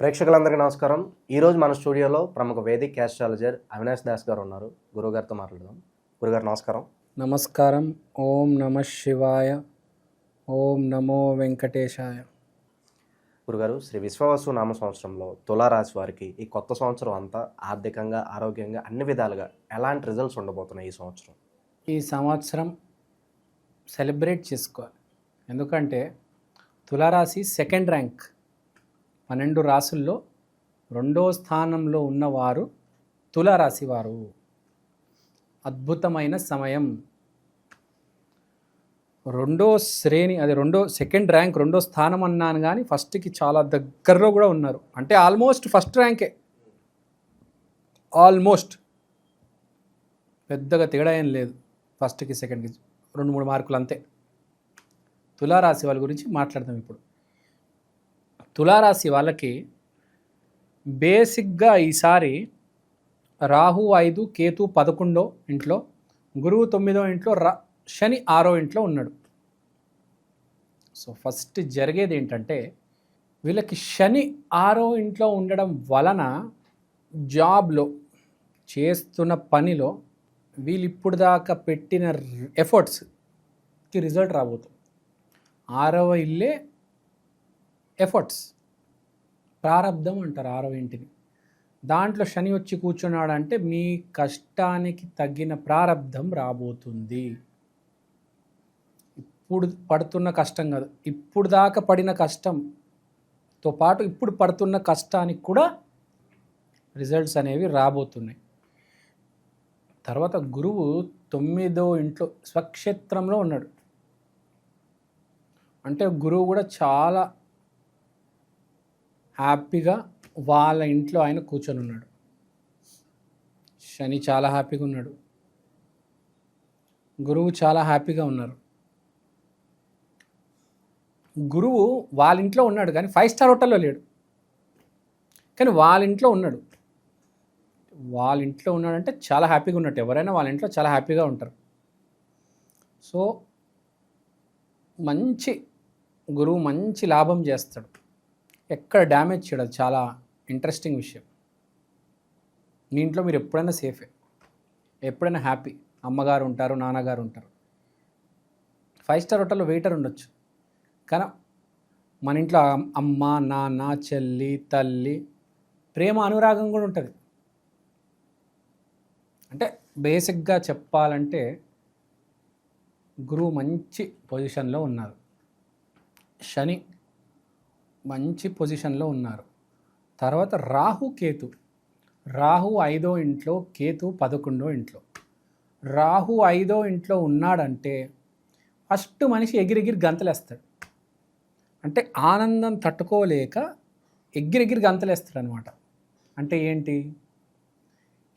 ప్రేక్షకులందరికీ నమస్కారం. ఈరోజు మన స్టూడియోలో ప్రముఖ వేదిక్ ఆస్ట్రాలజర్ అవినాష్ దాస్ గారు ఉన్నారు. గురుగారితో మాట్లాడదాం. గురుగారు నమస్కారం. నమస్కారం. ఓం నమ శివాయ. ఓం నమో వెంకటేశాయ. గురుగారు, శ్రీ విశ్వావసు నామ సంవత్సరంలో తులారాశి వారికి ఈ కొత్త సంవత్సరం అంతా ఆర్థికంగా, ఆరోగ్యంగా అన్ని విధాలుగా ఎలాంటి రిజల్ట్స్ ఉండబోతున్నాయి ఈ సంవత్సరం? ఈ సంవత్సరం సెలబ్రేట్ చేసుకోవాలి. ఎందుకంటే తులారాశి సెకండ్ ర్యాంక్, 12 రాసుల్లో 2వ స్థానంలో ఉన్నవారు తులారాశి వారు. అద్భుతమైన సమయం. రెండో శ్రేణి, అది సెకండ్ ర్యాంక్, 2వ స్థానం అన్నాను కానీ ఫస్ట్కి చాలా దగ్గరలో కూడా ఉన్నారు. అంటే ఆల్మోస్ట్ ఫస్ట్ ర్యాంకే, ఆల్మోస్ట్ పెద్దగా తేడా ఏం లేదు. ఫస్ట్కి సెకండ్కి 2-3 మార్కులు అంతే. తులారాశి వాళ్ళ గురించి మాట్లాడదాం ఇప్పుడు. తులారాశి వాళ్ళకి బేసిక్గా ఈసారి రాహు 5, కేతు 11 ఇంట్లో, గురువు 9 ఇంట్లో, శని 6 ఇంట్లో ఉన్నాడు. సో ఫస్ట్ జరిగేది ఏంటంటే వీళ్ళకి శని 6 ఇంట్లో ఉండడం వలన జాబ్లో చేస్తున్న పనిలో వీళ్ళు ఇప్పుడు దాకా పెట్టిన ఎఫర్ట్స్కి రిజల్ట్ రాబోతుంది. 6వ ఇల్లే ఎఫర్ట్స్, ప్రారంధం అంటారు 6వ ఇంటిని. దాంట్లో శని వచ్చి కూర్చున్నాడంటే మీ కష్టానికి తగిన ప్రారంధం రాబోతుంది. ఇప్పుడు పడుతున్న కష్టం కాదు, ఇప్పుడు దాకా పడిన కష్టంతో పాటు ఇప్పుడు పడుతున్న కష్టానికి కూడా రిజల్ట్స్ అనేవి రాబోతున్నాయి. తర్వాత గురువు 9వ ఇంట్లో స్వక్షేత్రంలో ఉన్నాడు. అంటే గురువు కూడా చాలా హ్యాపీగా వాళ్ళ ఇంట్లో ఆయన కూర్చొని ఉన్నాడు. శని చాలా హ్యాపీగా ఉన్నాడు, గురువు చాలా హ్యాపీగా ఉన్నారు. గురువు వాళ్ళ ఇంట్లో ఉన్నాడు కానీ 5 స్టార్ హోటల్లో లేడు, కానీ వాళ్ళ ఇంట్లో ఉన్నాడు. వాళ్ళ ఇంట్లో ఉన్నాడంటే చాలా హ్యాపీగా ఉన్నట్టు. ఎవరైనా వాళ్ళ ఇంట్లో చాలా హ్యాపీగా ఉంటారు. సో గురువు మంచి లాభం చేస్తాడు, ఎక్కడ డ్యామేజ్ చేయడు. అది చాలా ఇంట్రెస్టింగ్ విషయం. మీ ఇంట్లో మీరు ఎప్పుడైనా సేఫే, ఎప్పుడైనా హ్యాపీ. అమ్మగారు ఉంటారు, నాన్నగారు ఉంటారు. 5 స్టార్ హోటల్లో వెయిటర్ ఉండొచ్చు, కానీ మన ఇంట్లో అమ్మ, నాన్న, చెల్లి, తల్లి, ప్రేమ, అనురాగం కూడా ఉంటుంది. అంటే బేసిక్గా చెప్పాలంటే గురువు మంచి పొజిషన్లో ఉన్నారు, శని మంచి పొజిషన్లో ఉన్నారు. తర్వాత రాహు 5వ ఇంట్లో, కేతు 11వ ఇంట్లో. రాహు 5వ ఇంట్లో ఉన్నాడంటే ఫస్ట్ మనిషి ఎగిరెగిరి గంతలేస్తాడు. అంటే ఆనందం తట్టుకోలేక ఎగిరెగిరి గంతలేస్తాడు అనమాట. అంటే ఏంటి?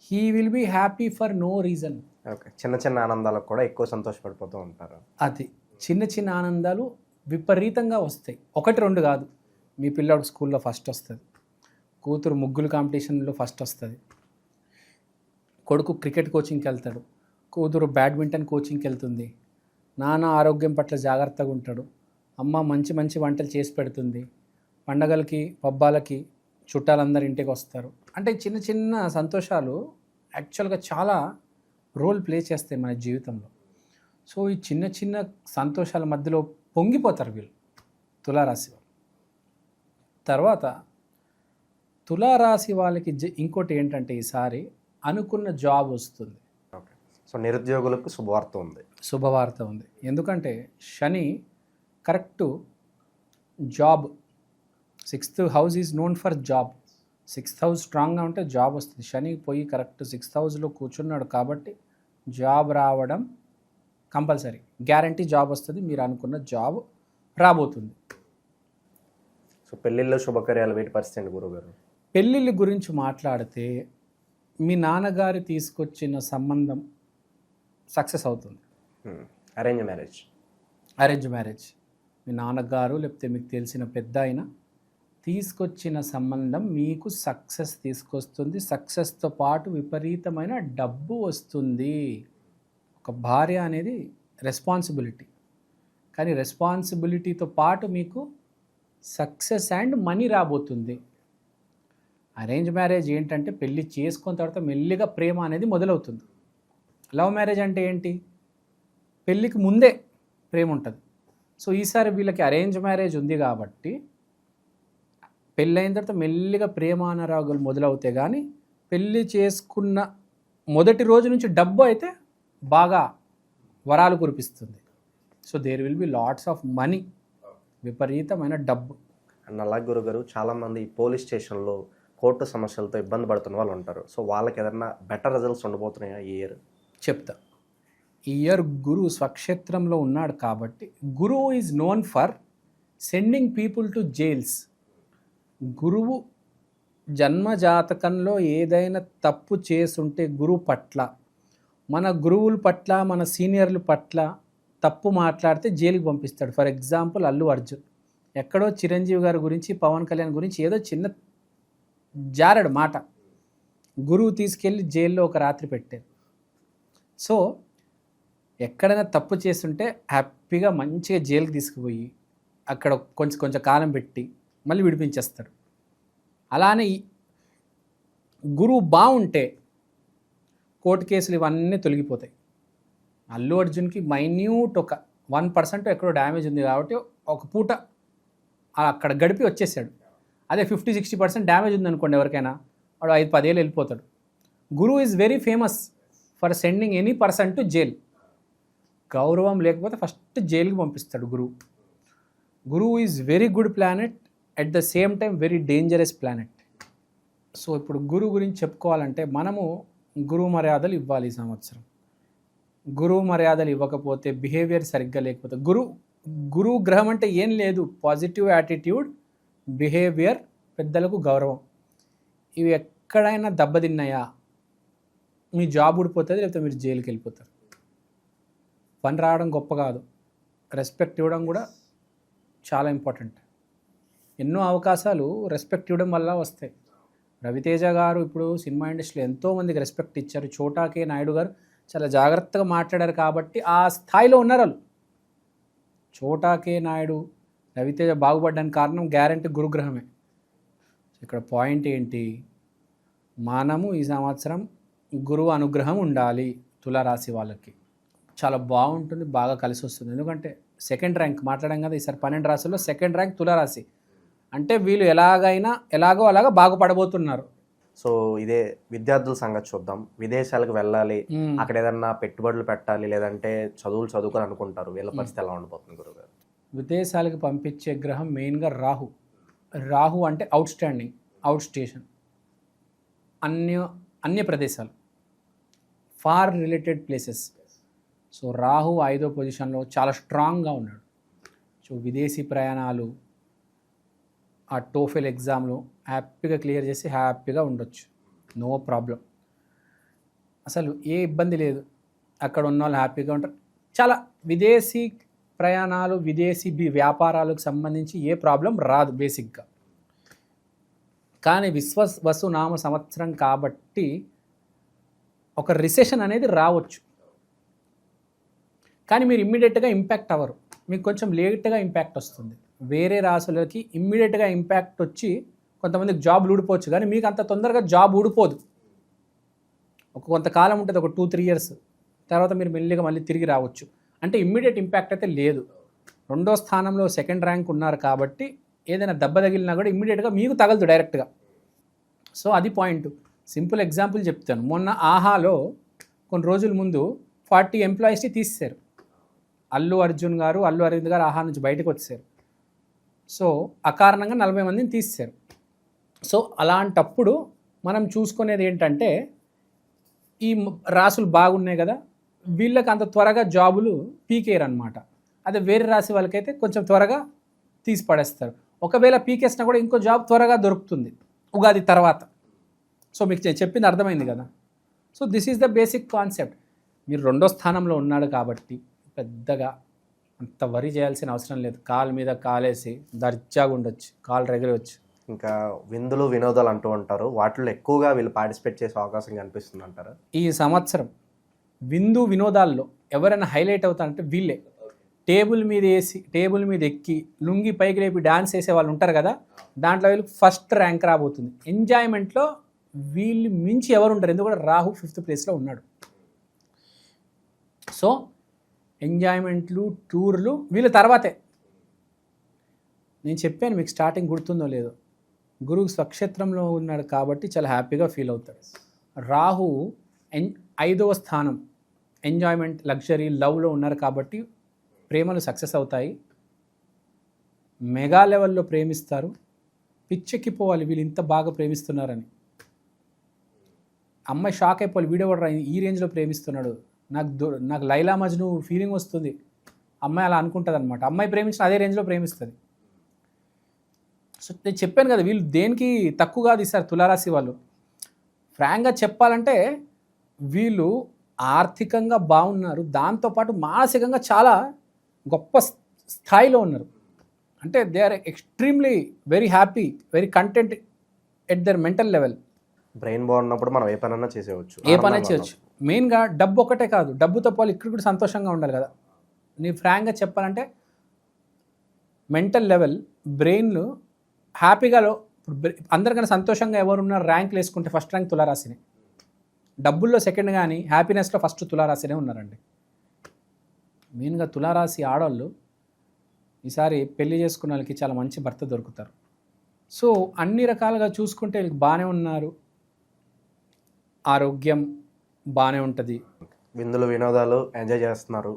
He will be happy for no reason. Okay, చిన్న చిన్న ఆనందాలకు కూడా ఎక్కువ సంతోషపడిపోతూ ఉంటారు. అది చిన్న చిన్న ఆనందాలు విపరీతంగా వస్తాయి. 1-2 కాదు. మీ పిల్లాడు స్కూల్లో ఫస్ట్ వస్తుంది, కూతురు ముగ్గులు కాంపిటీషన్లో ఫస్ట్ వస్తుంది, కొడుకు క్రికెట్ కోచింగ్కి వెళ్తాడు, కూతురు బ్యాడ్మింటన్ కోచింగ్కి వెళ్తుంది, నాన్న ఆరోగ్యం పట్ల జాగ్రత్తగా ఉంటాడు, అమ్మ మంచి మంచి వంటలు చేసి పెడుతుంది, పండగలకి పబ్బాలకి చుట్టాలందరూ ఇంటికి వస్తారు. అంటే చిన్న చిన్న సంతోషాలు యాక్చువల్గా చాలా రోల్ ప్లే చేస్తాయి మన జీవితంలో. సో ఈ చిన్న చిన్న సంతోషాల మధ్యలో పొంగిపోతారు వీళ్ళు తులారాశి వాళ్ళు. తర్వాత తులారాశి వాళ్ళకి ఇంకోటి ఏంటంటే ఈసారి అనుకున్న జాబ్ వస్తుంది. ఓకే, సో నిరుద్యోగులకు శుభవార్త ఉంది. ఎందుకంటే Shani correct job, 6th house is known for job. 6th house స్ట్రాంగ్గా ఉంటే జాబ్ వస్తుంది. శని పోయి కరెక్ట్ 6th హౌస్లో కూర్చున్నాడు కాబట్టి జాబ్ రావడం కంపల్సరీ, గ్యారంటీ జాబ్ వస్తుంది. మీరు అనుకున్న జాబ్ రాబోతుంది. సో పెళ్ళిళ్ళు, శుభకార్యాలు, వీటి పరిస్థితి గురుగారు? పెళ్ళిళ్ళ గురించి మాట్లాడితే మీ నాన్నగారు తీసుకొచ్చిన సంబంధం సక్సెస్ అవుతుంది. Arrange marriage. మీ నాన్నగారు లేకపోతే మీకు తెలిసిన పెద్ద ఆయన తీసుకొచ్చిన సంబంధం మీకు సక్సెస్ తీసుకొస్తుంది. సక్సెస్తో పాటు విపరీతమైన డబ్బు వస్తుంది. ఒక భార్య అనేది రెస్పాన్సిబిలిటీ, కానీ రెస్పాన్సిబిలిటీతో పాటు మీకు సక్సెస్ అండ్ మనీ రాబోతుంది. అరేంజ్ మ్యారేజ్ ఏంటంటే పెళ్ళి చేసుకున్న తర్వాత మెల్లిగా ప్రేమ అనేది మొదలవుతుంది. లవ్ మ్యారేజ్ అంటే ఏంటి, పెళ్ళికి ముందే ప్రేమ ఉంటుంది. సో ఈసారి వీళ్ళకి అరేంజ్ మ్యారేజ్ ఉంది కాబట్టి పెళ్ళైన తర్వాత మెల్లిగా ప్రేమ అనురాగాలు మొదలవుతాయి. కానీ పెళ్ళి చేసుకున్న మొదటి రోజు నుంచి డబ్బు అయితే బాగా వరాలు కురిపిస్తుంది. So there will be lots of money, విపరీతమైన డబ్బు. అండ్ అలాగే గురుగారు చాలామంది పోలీస్ స్టేషన్లో కోర్టు సమస్యలతో ఇబ్బంది పడుతున్న వాళ్ళు ఉంటారు. సో వాళ్ళకి ఏదైనా బెటర్ రిజల్ట్స్ ఉండబోతున్నాయా ఈ ఇయర్? చెప్తా. ఈ ఇయర్ గురువు స్వక్షేత్రంలో ఉన్నాడు కాబట్టి గురువు is known for sending people to jails. గురువు జన్మ జాతకంలో ఏదైనా తప్పు చేసుంటే గురువు పట్ల, మన గురువుల పట్ల, మన సీనియర్ల పట్ల తప్పు మాట్లాడితే జైలుకి పంపిస్తాడు. ఫర్ ఎగ్జాంపుల్ అల్లు అర్జున్ ఎక్కడో చిరంజీవి గారి గురించి, పవన్ కళ్యాణ్ గురించి ఏదో చిన్న జారడు మాట, గురువు తీసుకెళ్ళి జైల్లో ఒక రాత్రి పెట్టారు. సో ఎక్కడైనా తప్పు చేస్తుంటే హ్యాపీగా మంచిగా జైలుకి తీసుకుపోయి అక్కడ కొంచెం కాలం పెట్టి మళ్ళీ విడిపించేస్తాడు. అలానే గురువు బాగుంటే కోర్టు కేసులు ఇవన్నీ తొలగిపోతాయి. అల్లు అర్జున్కి మైన్యూట్ ఒక 1% ఎక్కడో డ్యామేజ్ ఉంది కాబట్టి ఒక పూట అక్కడ గడిపి వచ్చేసాడు. అదే 50-60% డ్యామేజ్ ఉందనుకోండి ఎవరికైనా, వాడు 5-10 ఏళ్ళు వెళ్ళిపోతాడు. గురువు is very famous for sending any person to jail. గౌరవం లేకపోతే ఫస్ట్ జైలుకి పంపిస్తాడు గురువు. గురువు is very good planet, at the same time very dangerous planet. So ఇప్పుడు గురువు గురించి చెప్పుకోవాలంటే మనము గురువు మర్యాదలు ఇవ్వాలి. ఈ సంవత్సరం గురువు మర్యాదలు ఇవ్వకపోతే, బిహేవియర్ సరిగ్గా లేకపోతే, గురువు గ్రహం అంటే ఏం లేదు, పాజిటివ్ యాటిట్యూడ్, బిహేవియర్, పెద్దలకు గౌరవం, ఇవి ఎక్కడైనా దెబ్బతిన్నాయా మీ జాబ్ ఊడిపోతుంది, లేకపోతే మీరు జైలుకి వెళ్ళిపోతారు. పని రావడం గొప్ప కాదు, రెస్పెక్ట్ ఇవ్వడం కూడా చాలా ఇంపార్టెంట్. ఎన్నో అవకాశాలు రెస్పెక్ట్ ఇవ్వడం వల్ల వస్తాయి. రవితేజ గారు ఇప్పుడు సినిమా ఇండస్ట్రీలో ఎంతోమందికి రెస్పెక్ట్ ఇచ్చారు. చోటా కే నాయుడు గారు చాలా జాగ్రత్తగా మాట్లాడారు కాబట్టి ఆ స్థాయిలో ఉన్నారు వాళ్ళు. చోటా కే నాయుడు, రవితేజ బాగుపడడానికి కారణం గ్యారంటీ గురుగ్రహమే. ఇక్కడ పాయింట్ ఏంటి, మనము ఈ సంవత్సరం గురువు అనుగ్రహం ఉండాలి. తులారాశి వాళ్ళకి చాలా బాగుంటుంది, బాగా కలిసి వస్తుంది. ఎందుకంటే సెకండ్ ర్యాంక్ మాట్లాడాం కదా, ఈసారి 12 రాశుల్లో సెకండ్ ర్యాంక్ తులారాశి. అంటే వీళ్ళు ఎలాగో అలాగా బాగుపడబోతున్నారు. సో ఇదే విద్యార్థుల సంగతి చూద్దాం. విదేశాలకు వెళ్ళాలి, అక్కడ ఏదన్నా పెట్టుబడులు పెట్టాలి, లేదంటే చదువులు చదువుకొని అనుకుంటారు, వీళ్ళ పరిస్థితి ఎలా ఉండబోతుంది గురుగారు? విదేశాలకు పంపించే గ్రహం మెయిన్గా రాహు. రాహు అంటే అవుట్ స్టాండింగ్, అవుట్ స్టేషన్, అన్య ప్రదేశాలు, far related places. So Rahu 5వ పొజిషన్లో చాలా స్ట్రాంగ్గా ఉన్నాడు. సో విదేశీ ప్రయాణాలు, ఆ టోఫెల్ ఎగ్జామ్లో హ్యాపీగా క్లియర్ చేసి హ్యాపీగా ఉండొచ్చు, నో ప్రాబ్లం. అసలు ఏ ఇబ్బంది లేదు, అక్కడ ఉన్న వాళ్ళు హ్యాపీగా ఉంటారు. చాలా విదేశీ ప్రయాణాలు, విదేశీ వ్యాపారాలకు సంబంధించి ఏ ప్రాబ్లం రాదు బేసిక్గా. కానీ వసునామ సంవత్సరం కాబట్టి ఒక రిసెషన్ అనేది రావచ్చు. కానీ మీరు ఇమ్మీడియట్గా ఇంపాక్ట్ అవ్వరు, మీకు కొంచెం లేట్గా ఇంపాక్ట్ వస్తుంది. వేరే రాసులకి ఇమ్మీడియట్గా ఇంపాక్ట్ వచ్చి కొంతమందికి జాబ్ ఊడిపోవచ్చు, కానీ మీకు అంత తొందరగా జాబ్ ఊడిపోదు. కొంతకాలం ఉంటుంది, ఒక 2-3 ఇయర్స్ తర్వాత మీరు మెల్లిగా మళ్ళీ తిరిగి రావచ్చు. అంటే ఇమ్మీడియట్ ఇంపాక్ట్ అయితే లేదు. 2వ స్థానంలో సెకండ్ ర్యాంక్ ఉన్నారు కాబట్టి ఏదైనా దెబ్బ తగిలినా కూడా ఇమ్మీడియట్గా మీకు తగలదు డైరెక్ట్గా. సో అది పాయింట్. సింపుల్ ఎగ్జాంపుల్ చెప్తాను. మొన్న ఆహాలో కొన్ని రోజుల ముందు 40 ఎంప్లాయీస్ని తీసేశారు. అల్లు అర్జున్ గారు, అల్లు అరవింద్ గారు ఆహా నుంచి బయటకు వచ్చారు. సో అకారణంగా 40 మందిని తీసేశారు. సో అలాంటప్పుడు మనం చూసుకునేది ఏంటంటే, ఈ రాసులు బాగున్నాయి కదా, వీళ్ళకి అంత త్వరగా జాబులు పీకేయరు అనమాట. అదే వేరే రాశి వాళ్ళకైతే కొంచెం త్వరగా తీసి పడేస్తారు. ఒకవేళ పీకేసినా కూడా ఇంకో జాబ్ త్వరగా దొరుకుతుంది ఉగాది తర్వాత. సో మీకు చెప్పింది అర్థమైంది కదా. So this is the basic concept. మీరు 2వ స్థానంలో ఉన్నాడు కాబట్టి పెద్దగా అంత వరి చేయాల్సిన అవసరం లేదు. కాలు మీద కాలేసి దర్జాగా ఉండొచ్చు, కాలు రెగలవచ్చు. ఇంకా విందులు వినోదాలు అంటూ ఉంటారు, వాటిల్లో ఎక్కువగా వీళ్ళు పార్టిసిపేట్ చేసే అవకాశం కనిపిస్తుంది అంటారా? ఈ సంవత్సరం విందు వినోదాల్లో ఎవరైనా హైలైట్ అవుతారంటే వీళ్ళే. టేబుల్ మీద ఎక్కి లుంగి పైకి లేపి డాన్స్ వేసే వాళ్ళు ఉంటారు కదా, దాంట్లో వీళ్ళు ఫస్ట్ ర్యాంక్ రాబోతుంది. ఎంజాయ్మెంట్లో వీళ్ళు మించి ఎవరు ఉంటారు, ఎందుకంటే రాహు 5th ప్లేస్లో ఉన్నాడు. సో ఎంజాయ్మెంట్లు, టూర్లు వీళ్ళ తర్వాతే. నేను చెప్పాను మీకు స్టార్టింగ్, గుర్తుందో లేదో, గురువు స్వక్షేత్రంలో ఉన్నాడు కాబట్టి చాలా హ్యాపీగా ఫీల్ అవుతాడు. రాహు 5వ స్థానం ఎంజాయ్మెంట్, లగ్జరీ, లవ్లో ఉన్నారు కాబట్టి ప్రేమలు సక్సెస్ అవుతాయి. మెగా లెవెల్లో ప్రేమిస్తారు. పిచ్చెక్కిపోవాలి వీళ్ళు ఇంత బాగా ప్రేమిస్తున్నారని. అమ్మాయి షాక్ అయిపోవాలి, వీడియో కూడా ఈ రేంజ్లో ప్రేమిస్తున్నాడు, నాకు లైలా మజ్ను ఫీలింగ్ వస్తుంది. అమ్మాయి అలా అనుకుంటుంది అనమాట. అమ్మాయి ప్రేమించిన అదే రేంజ్లో ప్రేమిస్తుంది. సో నేను చెప్పాను కదా, వీళ్ళు దేనికి తక్కువ కాదు ఈసారి తులారాశి వాళ్ళు. ఫ్రాంక్గా చెప్పాలంటే వీళ్ళు ఆర్థికంగా బాగున్నారు, దాంతోపాటు మానసికంగా చాలా గొప్ప స్థాయిలో ఉన్నారు. అంటే they are extremely very happy, very content at their mental level. Brain బాగున్నప్పుడు మనం ఏ పనైనా చేసేవచ్చు, ఏ పని చేయొచ్చు. మెయిన్గా డబ్బు ఒకటే కాదు, డబ్బుతో పాటు ఇక్కడ కూడా సంతోషంగా ఉండాలి కదా. నేను ఫ్రాంక్గా చెప్పాలంటే మెంటల్ లెవెల్, బ్రెయిన్లు హ్యాపీగా అందరికన్నా సంతోషంగా ఎవరున్నారు ర్యాంకులు వేసుకుంటే ఫస్ట్ ర్యాంక్ తులారాశిని. డబ్బుల్లో సెకండ్ కానీ హ్యాపీనెస్లో ఫస్ట్ తులారాశినే ఉన్నారండి. మెయిన్గా తులారాశి ఆడవాళ్ళు ఈసారి పెళ్లి చేసుకున్న వాళ్ళకి చాలా మంచి భర్త దొరుకుతారు. సో అన్ని రకాలుగా చూసుకుంటే వీళ్ళకి బాగానే ఉన్నారు, ఆరోగ్యం బాగానే ఉంటుంది, విందులు వినోదాలు ఎంజాయ్ చేస్తున్నారు,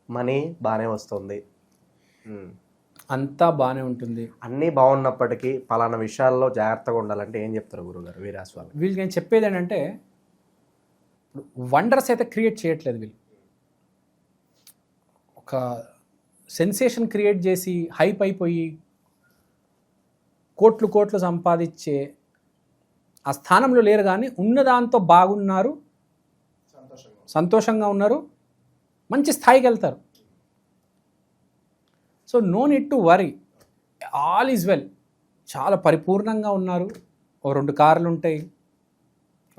మనీ బాగానే వస్తుంది, అంతా బాగానే ఉంటుంది. అన్నీ బాగున్నప్పటికీ పలానా విషయాల్లో జాగ్రత్తగా ఉండాలంటే ఏం చెప్తారు గురుగారు ఈ రాశి వాళ్ళు? వీళ్ళకి నేను చెప్పేది ఏంటంటే, వండర్స్ అయితే క్రియేట్ చేయట్లేదు వీళ్ళు. ఒక సెన్సేషన్ క్రియేట్ చేసి హైప్ అయిపోయి కోట్లు సంపాదించే ఆ స్థానంలో లేరు, కానీ ఉన్నదాంతో బాగున్నారు, సంతోషంగా ఉన్నారు, మంచి స్థాయికి వెళ్తారు. So no need to worry, all is well. చాలా పరిపూర్ణంగా ఉన్నారు. ఓ 2 కార్లు ఉంటాయి,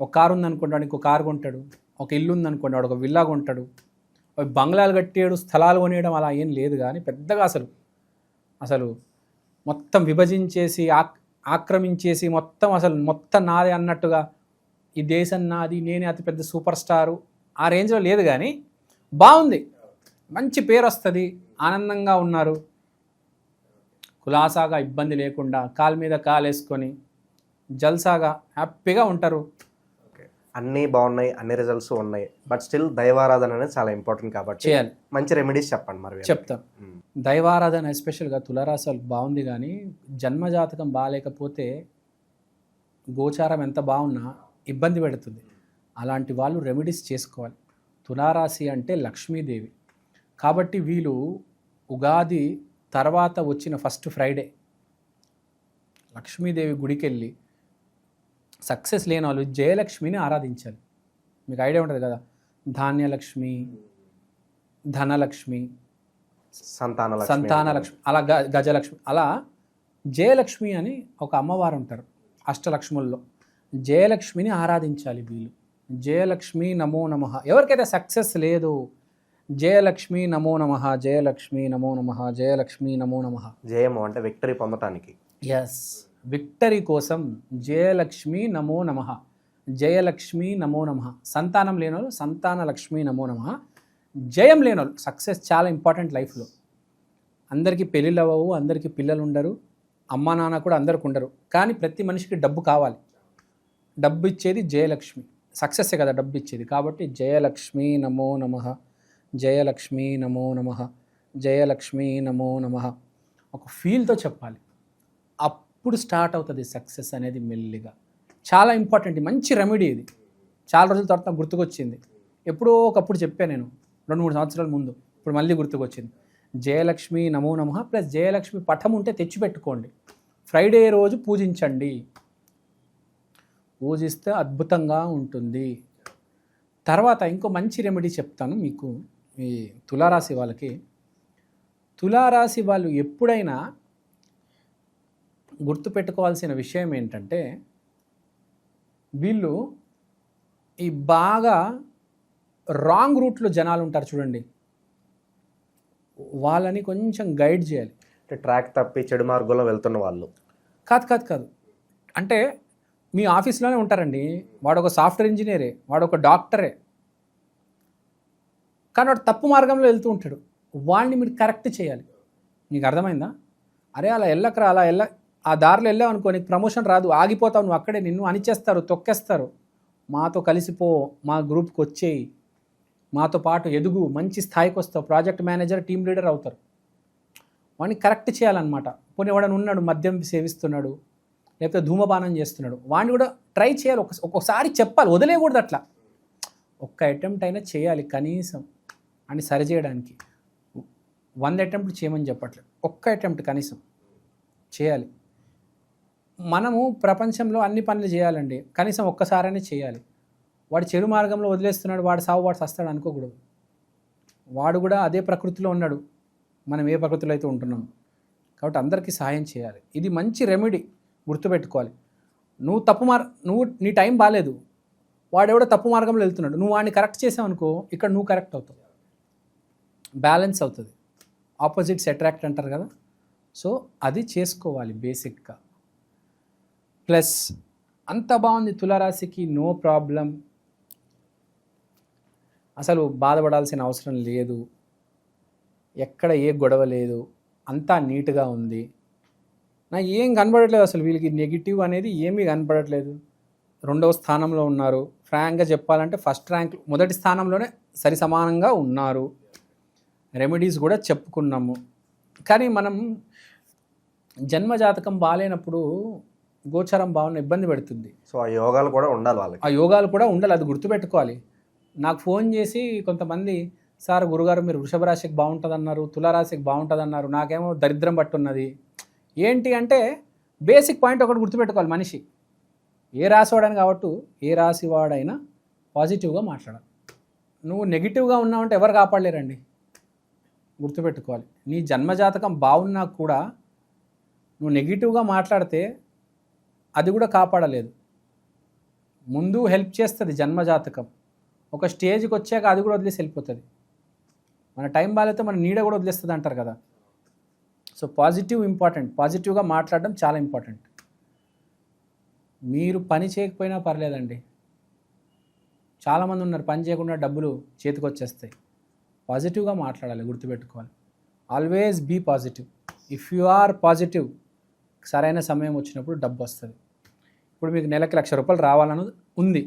ఒక కారు ఉందనుకుంటాడు ఇంకో కారు కొంటాడు, ఒక ఇల్లు ఉందనుకోండి వాడు ఒక విల్లా కొంటాడు, బంగ్లాలు కట్టేయడు, స్థలాలు కొనేయడం అలా ఏం లేదు. కానీ పెద్దగా అసలు మొత్తం విభజించేసి ఆక్రమించేసి మొత్తం నాదే అన్నట్టుగా ఈ దేశం నాది, నేనే అతిపెద్ద సూపర్ స్టారు ఆ రేంజ్లో లేదు. కానీ బాగుంది, మంచి పేరు వస్తుంది, ఆనందంగా ఉన్నారు, కులాసాగా ఇబ్బంది లేకుండా కాలు మీద కాలు వేసుకొని జల్సాగా హ్యాపీగా ఉంటారు. అన్నీ బాగున్నాయి, అన్ని రిజల్ట్స్ ఉన్నాయి, బట్ స్టిల్ దైవారాధన అనేది చాలా ఇంపార్టెంట్ కాబట్టి చేయాలి. మంచి రెమెడీస్ చెప్పండి మరి. చెప్తాం. దైవారాధన ఎస్పెషల్గా తులారాశి వాళ్ళకి బాగుంది, కానీ జన్మజాతకం బాగాలేకపోతే గోచారం ఎంత బాగున్నా ఇబ్బంది పెడుతుంది. అలాంటి వాళ్ళు రెమెడీస్ చేసుకోవాలి. తులారాశి అంటే లక్ష్మీదేవి కాబట్టి వీళ్ళు ఉగాది తర్వాత వచ్చిన ఫస్ట్ ఫ్రైడే లక్ష్మీదేవి గుడికి వెళ్ళి, సక్సెస్ లేని వాళ్ళు జయలక్ష్మిని ఆరాధించాలి. మీకు ఐడియా ఉంటుంది కదా, ధాన్యలక్ష్మి, ధనలక్ష్మి, సంతానలక్ష్మి, అలా గజలక్ష్మి, అలా జయలక్ష్మి అని ఒక అమ్మవారు ఉంటారు అష్టలక్ష్ముల్లో. జయలక్ష్మిని ఆరాధించాలి వీళ్ళు. జయలక్ష్మి నమో నమః. ఎవరికైతే సక్సెస్ లేదు, జయలక్ష్మి నమో నమః, జయలక్ష్మి నమో నమః, జయలక్ష్మి నమో నమః. జయము అంటే విక్టరీ పొందటానికి. ఎస్, విక్టరీ కోసం జయలక్ష్మి నమో నమః, జయలక్ష్మి నమో నమః. సంతానం లేనోళ్ళు సంతాన లక్ష్మి నమో నమః. జయం లేనోళ్ళు, సక్సెస్ చాలా ఇంపార్టెంట్ లైఫ్లో. అందరికీ పెళ్ళిళ్ళు అవ్వవు, అందరికీ పిల్లలు ఉండరు, అమ్మా నాన్న కూడా అందరికి ఉండరు, కానీ ప్రతి మనిషికి డబ్బు కావాలి. డబ్బు ఇచ్చేది జయలక్ష్మి, సక్సెస్సే కదా డబ్బు ఇచ్చేది. కాబట్టి జయలక్ష్మి నమో నమః, జయలక్ష్మి నమో నమః, జయలక్ష్మి నమో నమః ఒక ఫీల్తో చెప్పాలి. అప్పుడు స్టార్ట్ అవుతుంది సక్సెస్ అనేది మెల్లిగా. చాలా ఇంపార్టెంట్, మంచి రెమెడీ ఇది. చాలా రోజుల తర్వాత నాకు గుర్తుకొచ్చింది. ఎప్పుడో ఒకప్పుడు చెప్పాను నేను 2-3 సంవత్సరాల ముందు, ఇప్పుడు మళ్ళీ గుర్తుకొచ్చింది. జయలక్ష్మి నమో నమః ప్లస్ జయలక్ష్మి పటం ఉంటే తెచ్చిపెట్టుకోండి. ఫ్రైడే రోజు పూజించండి, పూజిస్తే అద్భుతంగా ఉంటుంది. తర్వాత ఇంకో మంచి రెమెడీ చెప్తాను మీకు. ఈ తులారాశి వాళ్ళకి, తులారాశి వాళ్ళు ఎప్పుడైనా గుర్తుపెట్టుకోవాల్సిన విషయం ఏంటంటే, వీళ్ళు ఈ బాగా రాంగ్ రూట్లో జనాలు ఉంటారు చూడండి, వాళ్ళని కొంచెం గైడ్ చేయాలి. అంటే ట్రాక్ తప్పి చెడు మార్గంలో వెళ్తున్న వాళ్ళు. కాదు అంటే మీ ఆఫీస్లోనే ఉంటారండి, వాడు ఒక సాఫ్ట్వేర్ ఇంజనీరే, వాడు ఒక డాక్టరే, కానీ వాడు తప్పు మార్గంలో వెళ్తూ ఉంటాడు. వాడిని మీరు కరెక్ట్ చేయాలి. నీకు అర్థమైందా? అరే అలా వెళ్ళకరా, అలా ఆ దారిలో వెళ్ళావు అనుకో నీకు ప్రమోషన్ రాదు, ఆగిపోతావు నువ్వు అక్కడే, నిన్ను అనిచేస్తారు, తొక్కేస్తారు. మాతో కలిసిపో, మా గ్రూప్కి వచ్చేయి, మాతో పాటు ఎదుగు, మంచి స్థాయికి వస్తావు, ప్రాజెక్ట్ మేనేజర్, టీమ్ లీడర్ అవుతారు. వాడిని కరెక్ట్ చేయాలన్నమాట. పోనీ వాడని ఉన్నాడు మద్యం సేవిస్తున్నాడు, లేకపోతే ధూమపానం చేస్తున్నాడు, వాడిని కూడా ట్రై చేయాలి. ఒక్కొక్కసారి చెప్పాలి, వదిలేయకూడదు. అట్లా ఒక్క అటెంప్ట్ అయినా చేయాలి కనీసం అని సరిచేయడానికి. 100 అటెంప్ట్ చేయమని చెప్పట్లేదు, ఒక్క అటెంప్ట్ కనీసం చేయాలి. మనము ప్రపంచంలో అన్ని పనులు చేయాలండి, కనీసం ఒక్కసారైనా చేయాలి. వాడు చెడు మార్గంలో వదిలేస్తున్నాడు, వాడు సావు వాడు సస్తాడు అనుకోకూడదు. వాడు కూడా అదే ప్రకృతిలో ఉన్నాడు, మనం ఏ ప్రకృతిలో అయితే ఉంటున్నాం. కాబట్టి అందరికీ సహాయం చేయాలి. ఇది మంచి రెమెడీ, గుర్తుపెట్టుకోవాలి. నువ్వు నీ టైం బాగాలేదు, వాడెవడో తప్పు మార్గంలో వెళ్తున్నాడు, నువ్వు వాడిని కరెక్ట్ చేసావు అనుకో, ఇక్కడ నువ్వు కరెక్ట్ అవుతావు, బ్యాలెన్స్ అవుతుంది. ఆపోజిట్స్ అట్రాక్ట్ అంటారు కదా, సో అది చేసుకోవాలి బేసిక్గా. ప్లస్ అంత బాగుంది తులారాశికి, నో ప్రాబ్లం, అసలు బాధపడాల్సిన అవసరం లేదు, ఎక్కడ ఏ గొడవ లేదు, అంతా నీట్గా ఉంది. నాకు ఏం కనపడట్లేదు అసలు, వీళ్ళకి నెగిటివ్ అనేది ఏమీ కనపడట్లేదు. 2వ స్థానంలో ఉన్నారు, ఫ్రాంక్గా చెప్పాలంటే ఫస్ట్ ర్యాంక్ మొదటి స్థానంలోనే సరి సమానంగా ఉన్నారు. రెమెడీస్ కూడా చెప్పుకున్నాము. కానీ మనం జన్మజాతకం బాగాలేనప్పుడు గోచారం బాగున్న ఇబ్బంది పెడుతుంది. సో ఆ యోగాలు కూడా ఉండాలి వాళ్ళకి, ఆ యోగాలు కూడా ఉండాలి, అది గుర్తుపెట్టుకోవాలి. నాకు ఫోన్ చేసి కొంతమంది, సార్ గురుగారు మీరు వృషభ రాశికి బాగుంటుంది అన్నారు, తులారాశికి బాగుంటుంది అన్నారు, నాకేమో దరిద్రం పట్టున్నది. ఏంటి అంటే బేసిక్ పాయింట్ ఒకటి గుర్తుపెట్టుకోవాలి, మనిషి ఏ రాశివాడని కాబట్టి ఏ రాశివాడైనా పాజిటివ్గా మాట్లాడాలి. నువ్వు నెగిటివ్గా ఉన్నావంటే ఎవరు కాపాడలేరండి, గుర్తుపెట్టుకోవాలి. నీ జన్మజాతకం బాగున్నా కూడా నువ్వు నెగిటివ్గా మాట్లాడితే అది కూడా కాపాడలేదు. ముందు హెల్ప్ చేస్తుంది జన్మజాతకం, ఒక స్టేజ్కి వచ్చాక అది కూడా వదిలేసి వెళ్ళిపోతుంది. మన టైం బాగాలేతే మన నీడ కూడా వదిలేస్తుంది అంటారు కదా. సో పాజిటివ్ ఇంపార్టెంట్, పాజిటివ్గా మాట్లాడడం చాలా ఇంపార్టెంట్. మీరు పని చేయకపోయినా పర్లేదండి, చాలామంది ఉన్నారు పని చేయకుండా డబ్బులు చేతికి వచ్చేస్తాయి. పాజిటివ్గా మాట్లాడాలి, గుర్తుపెట్టుకోవాలి. Always be positive. If you are positive, సరైన సమయం వచ్చినప్పుడు డబ్బు వస్తుంది. ఇప్పుడు మీకు నెలకి ₹1,00,000 రావాలన్నది ఉంది,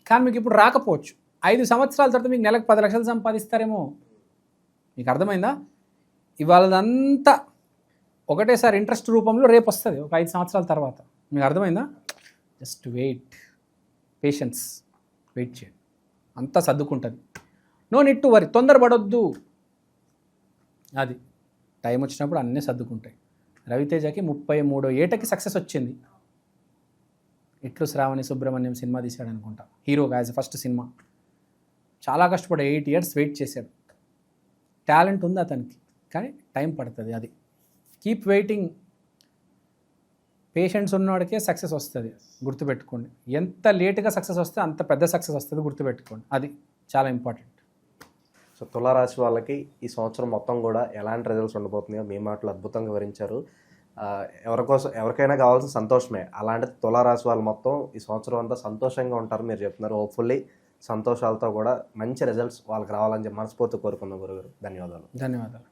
కానీ మీకు ఇప్పుడు రాకపోవచ్చు. 5 సంవత్సరాల తర్వాత మీకు నెలకు 10 లక్షలు సంపాదిస్తారేమో. మీకు అర్థమైందా? ఇవాళదంతా ఒకటేసారి ఇంట్రెస్ట్ రూపంలో రేపు వస్తుంది, ఒక 5 సంవత్సరాల తర్వాత. మీకు అర్థమైందా? జస్ట్ వెయిట్, పేషెన్స్, వెయిట్ చేయండి, అంతా సర్దుకుంటుంది. నో నీడ్ టు వరీ, తొందరపడొద్దు. అది టైం వచ్చినప్పుడు అన్నీ సర్దుకుంటాయి. రవితేజకి 33వ ఏటకి సక్సెస్ వచ్చింది. ఇట్లు శ్రావణి సుబ్రహ్మణ్యం సినిమా తీశాడు అనుకుంటా, హీరోగా యాజ్ ఫస్ట్ సినిమా. చాలా కష్టపడి 8 years వెయిట్ చేశాడు. టాలెంట్ ఉంది అతనికి, కానీ టైం పడుతుంది. అది కీప్ వెయిటింగ్. పేషెన్స్ ఉన్నవాడికే సక్సెస్ వస్తుంది, గుర్తుపెట్టుకోండి. ఎంత లేట్గా సక్సెస్ వస్తే అంత పెద్ద సక్సెస్ వస్తుంది, గుర్తుపెట్టుకోండి. అది చాలా ఇంపార్టెంట్. సో తులారాశి వాళ్ళకి ఈ సంవత్సరం మొత్తం కూడా ఎలాంటి రిజల్ట్స్ ఉండబోతున్నాయో మీ మాటలు అద్భుతంగా వివరించారు. ఎవరికైనా కావాల్సిన సంతోషమే, అలాంటి తులారాశి వాళ్ళు మొత్తం ఈ సంవత్సరం అంతా సంతోషంగా ఉంటారు మీరు చెప్తున్నారు. హోప్ఫుల్లీ సంతోషాలతో కూడా మంచి రిజల్ట్స్ వాళ్ళకి రావాలని చెప్పి మనస్ఫూర్తి కోరుకుందాం గురుగారు. ధన్యవాదాలు.